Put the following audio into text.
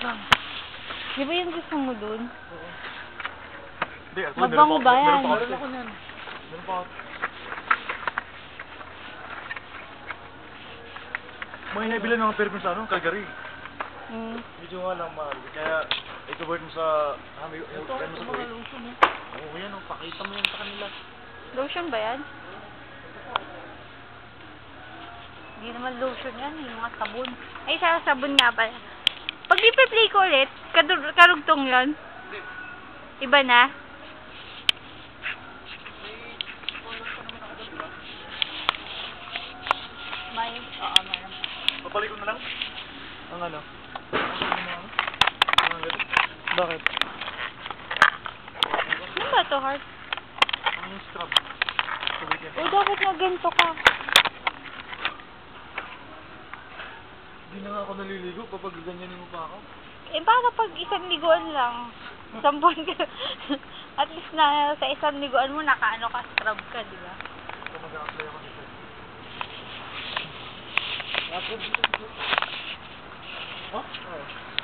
Saan? Di ba yung gusto mo dun? Oo. Hindi, ako, Mabango ba yan? Meron ako niyan. Meron pa ako. May nabili ng perfume sa ano, Calgary. Medyo nga lang mahal. Kaya, ito-word mo sa... Ito mo sa mga lotion eh. Oo, yan o. Pakita mo yan sa kanila. Lotion ba yan? Hindi naman lotion yan, yung mga sabon. Ay, sa sabon nga pala. Pag i-play ko ulit, karugtong yun. Iba na? May, oo, meron. Papalik ko na lang? Ang ano? Ang ano? Bakit? Ano ba ito, Heart? Ang scrub. O, dapat na ganito ka. Hindi na nga ako naliligo kapag ganyanin mo pa ako. Eh, paano pag isang liguan lang? Isang buwan ka. At least na sa isang liguan mo, nakaano ka, scrub ka, di ba? Ito mag-a-apply ako nito. Oh? Oo.